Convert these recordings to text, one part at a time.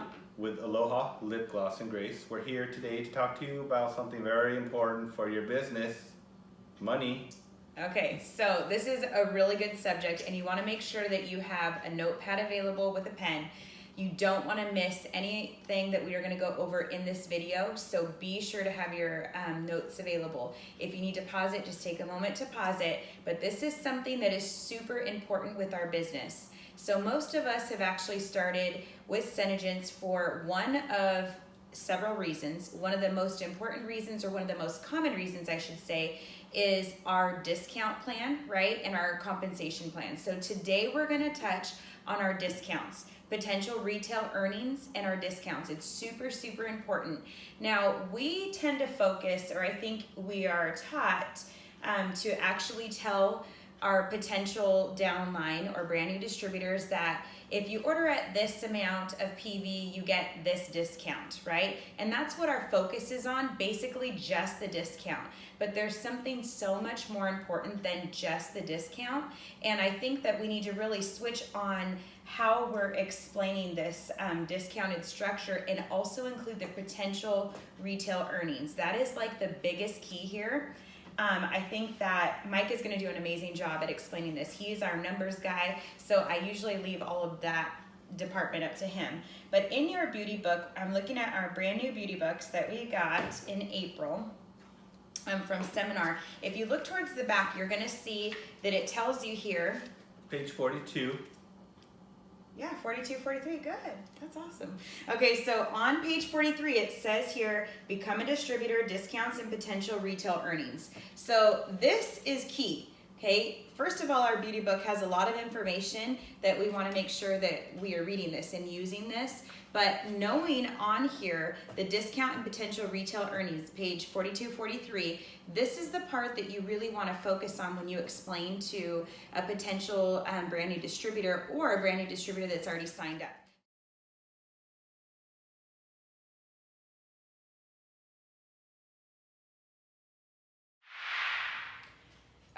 John with Aloha Lip Gloss and Grace. We're here today to talk to you about something very important for your business, money. Okay, so this is a really good subject, and you want to make sure that you have a notepad available with a pen. You don't want to miss anything that we are going to go over in this video, so be sure to have your notes available. If you need to pause it, just take a moment to pause it, but this is something that is super important with our business. So most of us have actually started with SeneGence for one of several reasons. One of the most important reasons, or one of the most common reasons I should say, is our discount plan, right? And our compensation plan. So today we're gonna touch on our discounts, potential retail earnings, and our discounts. It's super, super important. Now, we tend to focus, or I think we are taught to actually tell our potential downline or brand new distributors that if you order at this amount of PV, you get this discount, right? And that's what our focus is on, basically just the discount. But there's something so much more important than just the discount. And I think that we need to really switch on how we're explaining this discounted structure, and also include the potential retail earnings. That is like the biggest key here. I think that Mike is going to do an amazing job at explaining this. He's our numbers guy, so I usually leave all of that department up to him. But in your beauty book, I'm looking at our brand new beauty books that we got in April from Seminar. If you look towards the back, you're going to see that it tells you here. Page 42. Yeah, 42, 43, good. That's awesome. Okay, so on page 43, it says here, become a distributor, discounts and potential retail earnings. So this is key, okay? First of all, our beauty book has a lot of information that we want to make sure that we are reading this and using this. But knowing on here, the discount and potential retail earnings, page 42, 43, this is the part that you really want to focus on when you explain to a potential brand new distributor, or a brand new distributor that's already signed up.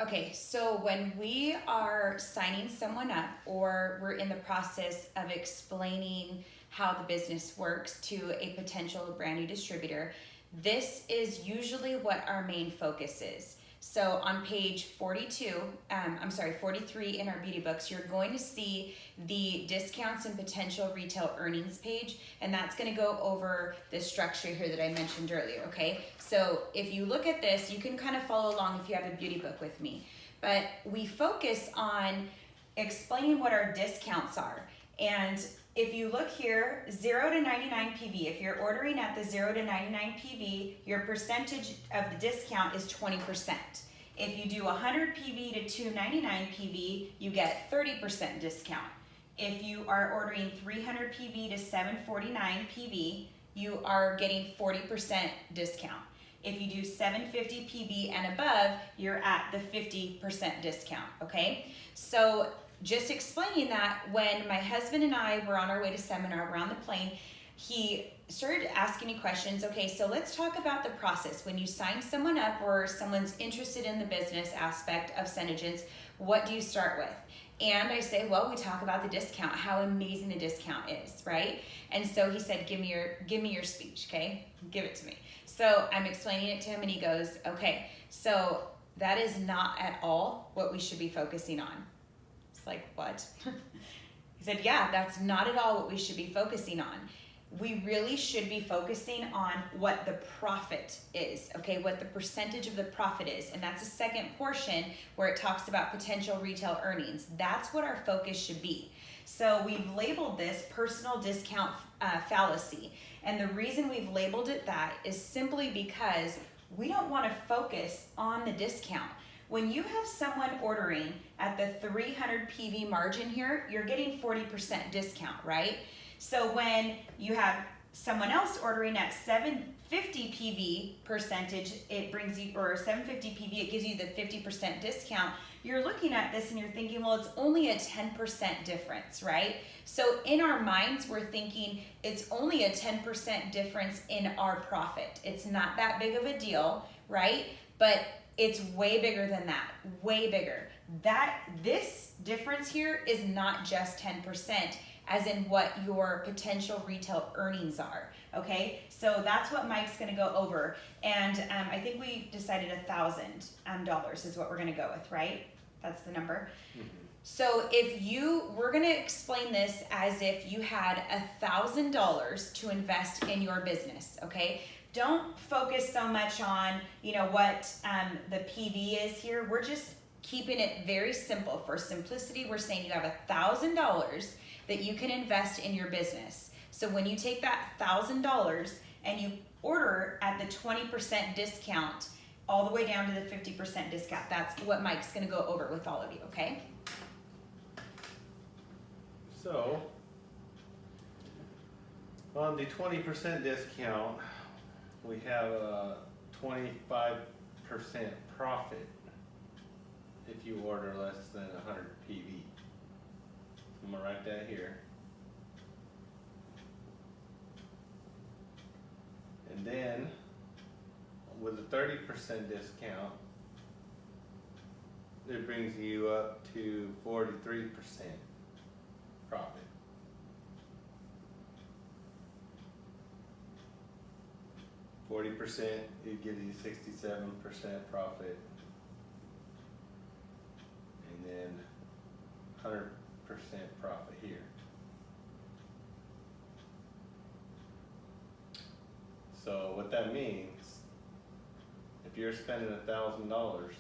Okay, so when we are signing someone up, or we're in the process of explaining how the business works to a potential brand new distributor, this is usually what our main focus is. So on page 43 in our beauty books, you're going to see the discounts and potential retail earnings page, and that's going to go over the structure here that I mentioned earlier, okay? So if you look at this, you can kind of follow along if you have a beauty book with me. But we focus on explaining what our discounts are. And if you look here, 0 to 99 PV, if you're ordering at the 0 to 99 PV, your percentage of the discount is 20%. If you do 100 PV to 299 PV, you get 30% discount. If you are ordering 300 PV to 749 PV, you are getting 40% discount. If you do 750 PV and above, you're at the 50% discount, okay? So just explaining that, when my husband and I were on our way to Seminar, we're on the plane, he started asking me questions. Okay, so let's talk about the process. When you sign someone up, or someone's interested in the business aspect of SeneGence, what do you start with? And I say, well, we talk about the discount, how amazing the discount is, right? And so he said, give me your speech, okay? Give it to me. So I'm explaining it to him, and he goes, okay, so that is not at all what we should be focusing on. It's like, what? He said, yeah, that's not at all what we should be focusing on. We really should be focusing on what the profit is, okay? What the percentage of the profit is. And that's the second portion where it talks about potential retail earnings. That's what our focus should be. So we've labeled this personal discount fallacy. And the reason we've labeled it that is simply because we don't want to focus on the discount. When you have someone ordering at the 300 PV margin here, you're getting 40% discount, right? So when you have someone else ordering at 750 PV percentage, it brings you, or 750 PV, it gives you the 50% discount. You're looking at this and you're thinking, well, it's only a 10% difference, right? So in our minds, we're thinking it's only a 10% difference in our profit. It's not that big of a deal, right? But it's way bigger than that, way bigger. This difference here is not just 10%. as in what your potential retail earnings are. Okay, so that's what Mike's gonna go over. And I think we decided $1,000 is what we're gonna go with, right? That's the number. Mm-hmm. So we're gonna explain this as if you had $1,000 to invest in your business, okay? Don't focus so much on, what the PV is here. We're just keeping it very simple. For simplicity, we're saying you have $1,000 that you can invest in your business. So when you take that $1,000 and you order at the 20% discount all the way down to the 50% discount, that's what Mike's gonna go over with all of you, okay? So, on the 20% discount, we have a 25% profit if you order less than 100 PV. I'm gonna write that here. And then, with a 30% discount, it brings you up to 43% profit. %, it gives you 67% profit, and then 100% profit here. So what that means, if you're spending $1,000,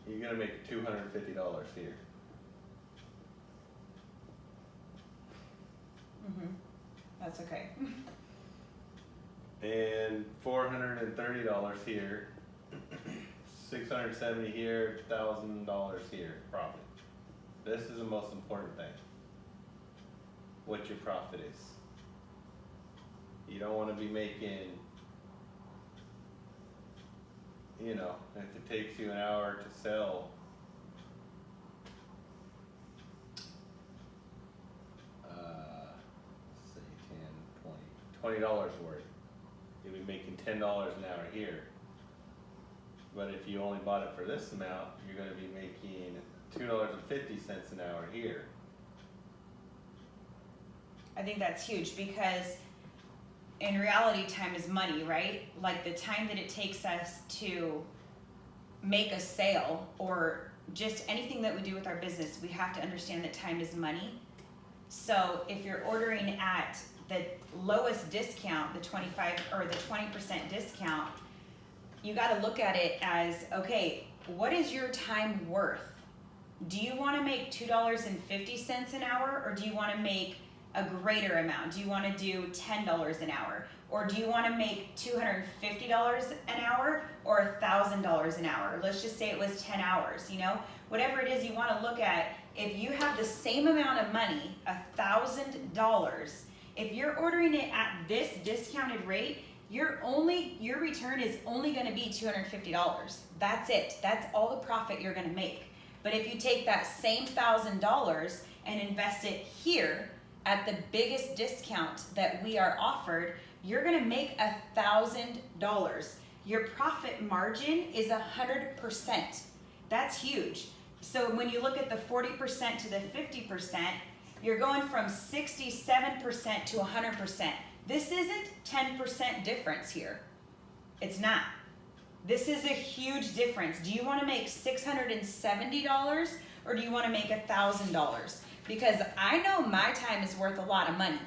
you're gonna make $250 here. That's okay. And $430 here, $670 here, $1,000 here, profit. This is the most important thing. What your profit is. You don't want to be making, if it takes you an hour to sell, say $20 worth, you'll be making $10 an hour here. But if you only bought it for this amount, you're going to be making $2.50 an hour here. I think that's huge because in reality, time is money, right? Like the time that it takes us to make a sale or just anything that we do with our business, we have to understand that time is money. So if you're ordering at the lowest discount, the 25 or the 20% discount, you got to look at it as, okay, what is your time worth? Do you want to make $2.50 an hour, or do you want to make a greater amount? Do you want to do $10 an hour? Or do you want to make $250 an hour or $1,000 an hour? Let's just say it was 10 hours, Whatever it is you want to look at, if you have the same amount of money, $1,000, if you're ordering it at this discounted rate, your return is only going to be $250. That's it. That's all the profit you're going to make. But if you take that same $1,000 and invest it here at the biggest discount that we are offered, you're going to make $1,000. Your profit margin is 100%. That's huge. So when you look at the 40% to the 50%, you're going from 67% to 100%. This isn't 10% difference here. It's not. This is a huge difference. Do you want to make $670 or do you want to make $1,000? Because I know my time is worth a lot of money.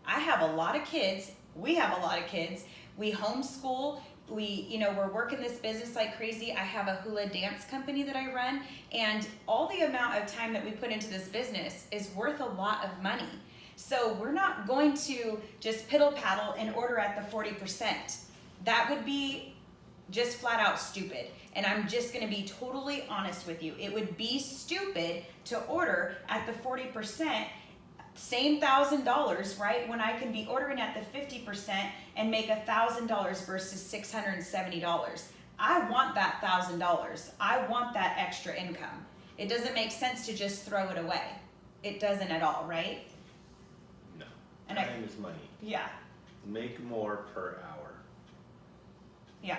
I have a lot of kids. We have a lot of kids. We homeschool. We're working this business like crazy. I have a hula dance company that I run, and all the amount of time that we put into this business is worth a lot of money. So we're not going to just piddle paddle and order at the 40%. That would be just flat out stupid. And I'm just going to be totally honest with you. It would be stupid to order at the 40%, same $1,000, right? When I can be ordering at the 50% and make $1,000 versus $670. I want that $1,000. I want that extra income. It doesn't make sense to just throw it away. It doesn't at all, right? No. And Time is money. Yeah. Make more per hour. Yeah.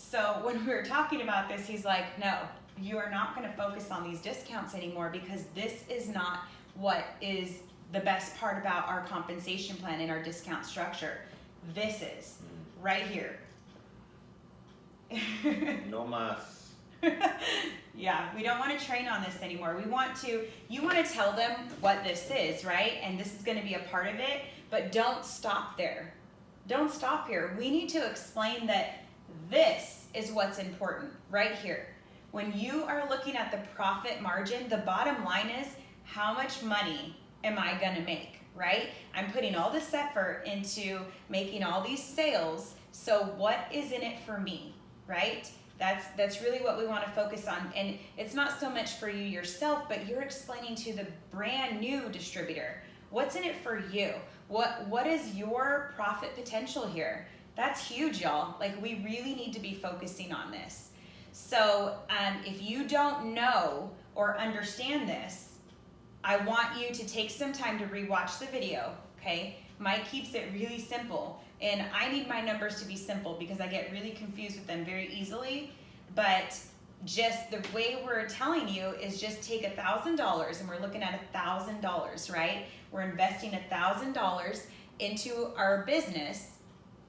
So when we were talking about this, he's like, no, you are not going to focus on these discounts anymore because this is not what is the best part about our compensation plan and our discount structure. This is right here. No mas. Yeah, we don't want to train on this anymore. You want to tell them what this is, right? And this is going to be a part of it, but don't stop there. Don't stop here. We need to explain that this is what's important right here. When you are looking at the profit margin, the bottom line is how much money am I going to make, right? I'm putting all this effort into making all these sales. So what is in it for me, right? That's really what we want to focus on. And it's not so much for you yourself, but you're explaining to the brand new distributor, what's in it for you? What is your profit potential here? That's huge, y'all. Like, we really need to be focusing on this. So if you don't know or understand this, I want you to take some time to rewatch the video, okay? Mike keeps it really simple. And I need my numbers to be simple because I get really confused with them very easily. But just the way we're telling you is just take $1,000, and we're looking at $1,000, right? We're investing $1,000 into our business,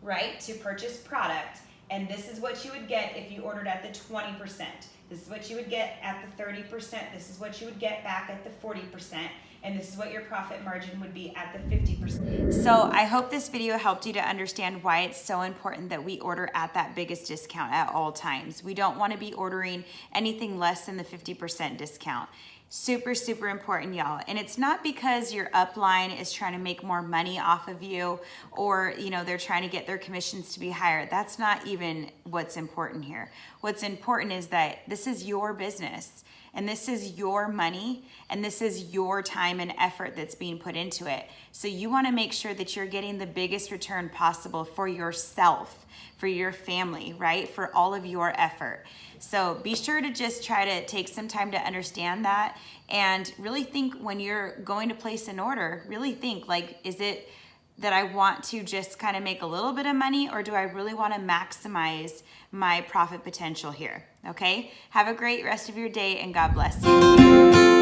right, to purchase product. And this is what you would get if you ordered at the 20%. This is what you would get at the 30%. This is what you would get back at the 40%. And this is what your profit margin would be at the 50%. So I hope this video helped you to understand why it's so important that we order at that biggest discount at all times. We don't want to be ordering anything less than the 50% discount. Super, super important, y'all. And it's not because your upline is trying to make more money off of you, or they're trying to get their commissions to be higher. That's not even what's important here. What's important is that this is your business, and this is your money, and this is your time and effort that's being put into it. So you want to make sure that you're getting the biggest return possible for yourself, for your family, right? For all of your effort. So be sure to just try to take some time to understand that, and really think when you're going to place an order, really think, like, is it that I want to just kind of make a little bit of money, or do I really want to maximize my profit potential here? Okay? Have a great rest of your day, and God bless you.